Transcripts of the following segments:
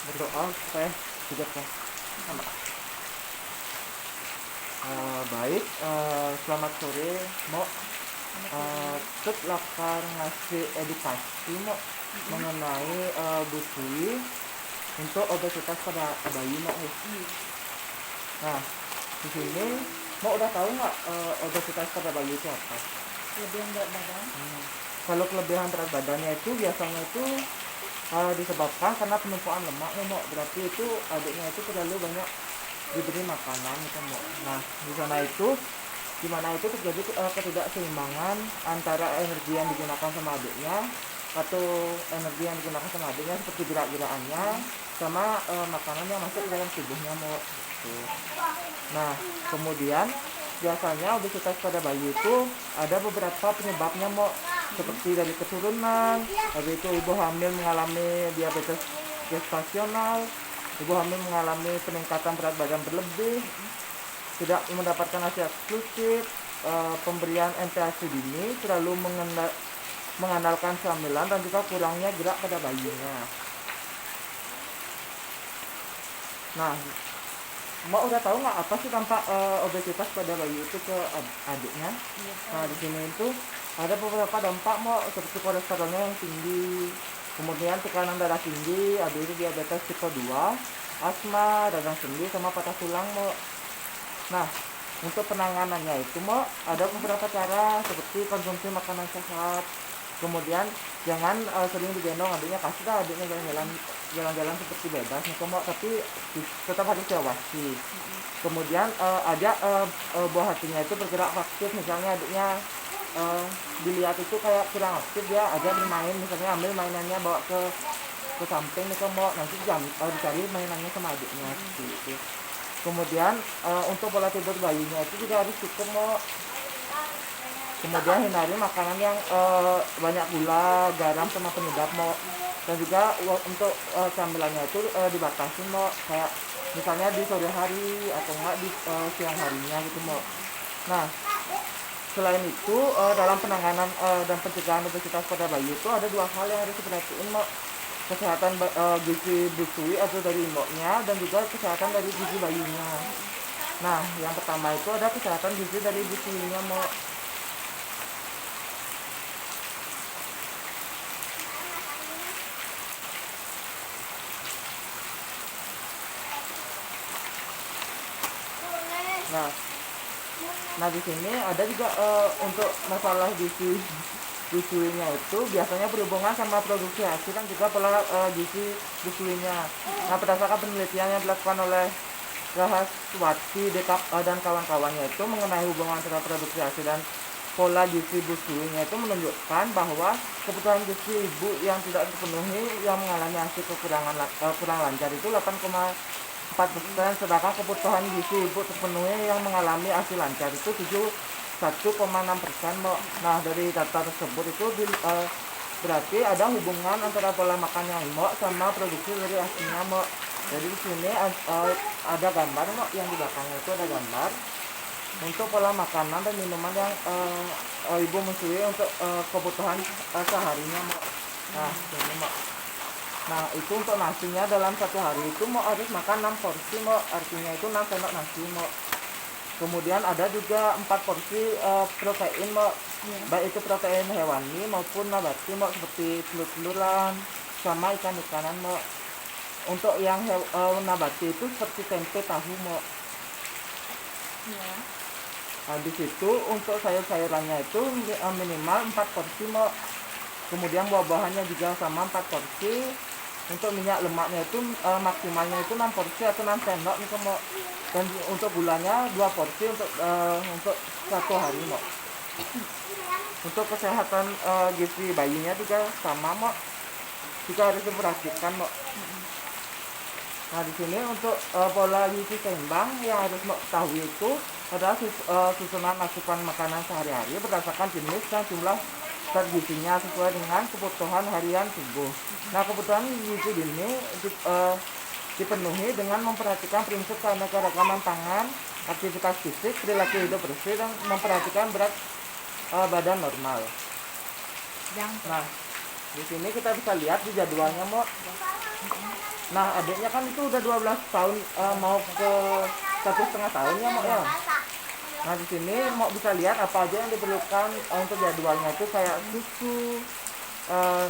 berdoa supaya hidupnya sama. Baik, selamat sore, Mo. Cek lakar ngasih edukasi Mo mengenai busui untuk obesitas pada bayi Mo. Nah, di sini Mo udah tahu nggak obesitas pada bayi itu apa? Kelebihan berat badan. Kalau kelebihan berat badannya itu biasanya itu disebabkan karena penumpukan lemak nih Mo. Berarti itu adiknya itu terlalu banyak diberi makanan gitu Mo. Nah, di sana itu dimana itu terjadi ketidakseimbangan antara energi yang digunakan sama adiknya atau energi yang digunakan sama adiknya seperti gerak-gerakannya sama makanan yang masuk ke dalam tubuhnya Mo. Gitu. Nah, kemudian biasanya obesitas pada bayi itu ada beberapa penyebabnya Mo, seperti dari keturunan, habis itu ibu hamil mengalami diabetes gestasional, ibu hamil mengalami peningkatan berat badan berlebih, tidak mendapatkan asi eksklusif, pemberian MPASI dini, terlalu mengandalkan camilan dan juga kurangnya gerak pada bayinya. Nah, Mbak udah tahu nggak apa sih dampak obesitas pada bayi itu ke adiknya? Iya, Nah, di sini itu ada beberapa dampak Mbak, seperti kolesterolnya yang tinggi, kemudian tekanan darah tinggi, ada itu diabetes tipe 2, asma, radang sendi, sama patah tulang Mbak. Nah, untuk penanganannya itu Mbak, ada beberapa cara seperti konsumsi makanan sehat, kemudian jangan sering digendong adiknya, kasihlah adiknya jalan-jalan seperti bebas nih Mbak, tapi tetap harus diawasi. Kemudian ajak buah hatinya itu bergerak aktif, misalnya adiknya dilihat itu kayak kurang aktif, dia ajak bermain, misalnya ambil mainannya bawa ke samping nih Mbak, nanti dicari mainannya sama adiknya gitu. Kemudian untuk pola tidur bayinya itu juga harus cukup Mbak. Kemudian hindari makanan yang banyak gula, garam, sama penyedap Mbak. Dan juga untuk camilannya itu dibatasi Mbak, kayak misalnya di sore hari atau enggak di siang harinya gitu Mbak. Nah, selain itu dalam penanganan dan pencegahan obesitas pada bayi itu ada dua hal yang harus diperhatiin Mbak, kesehatan gizi busui atau dari imboknya dan juga kesehatan dari gizi bayinya. Nah, yang pertama itu ada kesehatan gizi dari busuinya Mbak. Nah, nah di sini ada juga untuk masalah gizi busuinya itu biasanya berhubungan sama produksi hasil dan juga pola gizi busuinya. Nah, berdasarkan penelitian yang dilakukan oleh Rahaswati dan kawan-kawannya itu mengenai hubungan antara produksi hasil dan pola gizi busuinya itu menunjukkan bahwa kebutuhan gizi ibu yang tidak terpenuhi yang mengalami hasil kurang lancar itu 8,4%, sedangkan kebutuhan gizi ibu terpenuhi yang mengalami hasil lancar itu 1,6%, Mbak. Nah, dari data tersebut itu berarti ada hubungan antara pola makan yang Mbak sama produksi dari hasilnya, Mbak. Jadi di sini ada gambar Mbak, yang di belakangnya itu ada gambar untuk pola makanan dan minuman yang ibu menyusui untuk kebutuhan seharinya Mbak. Nah, ini Mbak. Nah, itu untuk nasinya dalam satu hari itu mau harus makan 6 porsi Mbak, artinya itu 6 sendok nasi Mbak. Kemudian ada juga 4 porsi protein Mbak, baik itu protein hewani maupun nabati Mbak, seperti telur-teluran sama ikan-ikanan Mbak. Untuk yang nabati itu seperti tempe, tahu Mbak. Iya. Nah, di situ untuk sayur-sayurannya itu minimal 4 porsi Mbak. Kemudian buah-buahannya juga sama 4 porsi. Untuk minyak lemaknya itu maksimalnya itu 6 porsi atau 6 sendok nih Mbak. Dan untuk gulanya 2 porsi untuk satu hari Mbak. Untuk kesehatan gizi bayinya juga sama Mbak, juga harus diperhatikan Mbak. Nah, di sini untuk pola gizi seimbang yang harus Mbak ketahui itu adalah susunan asupan makanan sehari-hari berdasarkan jenis dan jumlah zat gizinya sesuai dengan kebutuhan harian tubuh. Nah, kebutuhan gizi ini dipenuhi dengan memperhatikan prinsip keanekaragaman pangan, aktivitas fisik, perilaku hidup bersih, dan memperhatikan berat badan normal. Nah, di sini kita bisa lihat di jadwalnya Mbak. Nah, adiknya kan itu udah 12 tahun, mau ke 1,5 tahun ya, Mok ya. Nah, di sini Mok bisa lihat apa aja yang diperlukan untuk jadwalnya itu kayak susu,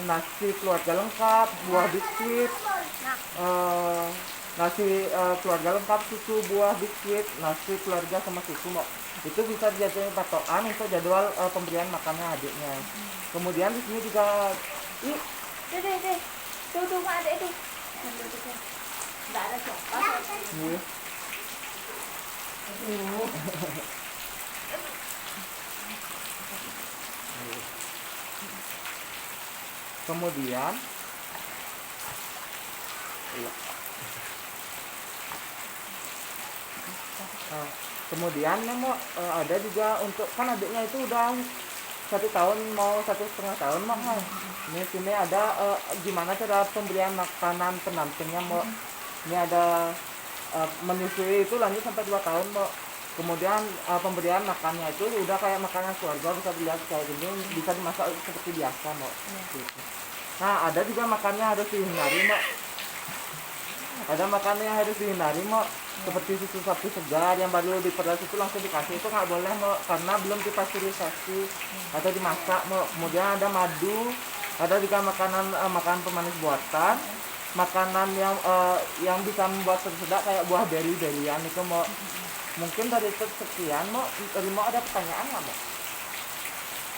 nasi keluarga lengkap, buah biskuit, eh, nasi keluarga lengkap, susu, buah biskuit, nasi keluarga sama susu, Mok. Itu bisa dijadikan patokan untuk jadwal pemberian makannya adiknya. Kemudian di sini juga ih, Deh. Tuh, Mak, adek tuh. Nggak ada siapa. nih. Kemudian iya. Nah, kemudian nih mau ada juga untuk kan adiknya itu udah 1 tahun mau 1,5 tahun mak. Ini sini ada gimana cara pemberian makanan pendampingnya mau. Ini ada menyusui itu lanjut sampai 2 tahun mau. Kemudian pemberian makannya itu udah kayak makanan keluarga, bisa dilihat kayak gini, bisa dimasak seperti biasa mau. Gitu. Nah, ada juga makannya harus dihindari mak. Ada makanan yang harus dihindari mau, seperti susu sapi segar yang baru diperas itu langsung dikasih, itu nggak boleh mau, karena belum dipasteurisasi atau dimasak mau. Kemudian ada madu, ada juga makanan pemanis buatan, makanan yang bisa membuat tersedak kayak buah beri-berian itu mau. Mungkin dari itu sekian mau, mau ada pertanyaan nggak mau?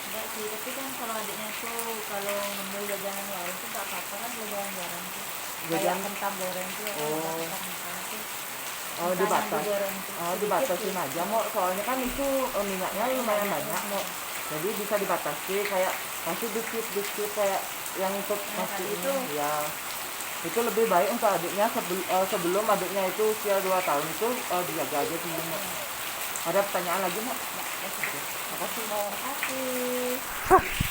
Enggak sih, tapi kan kalau adiknya tuh kalau ngambil jajanan lain tuh nggak apa-apa kan, jajanan jarang tuh. Kayak Jajan kentang goreng tuh, oh kentang tuh. oh Kentang yang dibatas, digoreng tuh. Sedikit dibatasin sih. aja mau, soalnya kan itu minyaknya lumayan banyak mau, jadi bisa dibatasi kayak kasih dikit kayak yang untuk Nah, nasi itu ini ya. Itu lebih baik untuk adiknya sebelum adiknya itu usia 2 tahun itu dijaga aja dulu Mak. Ada pertanyaan lagi Mak? nggak Oke, makasih Mak. kasih.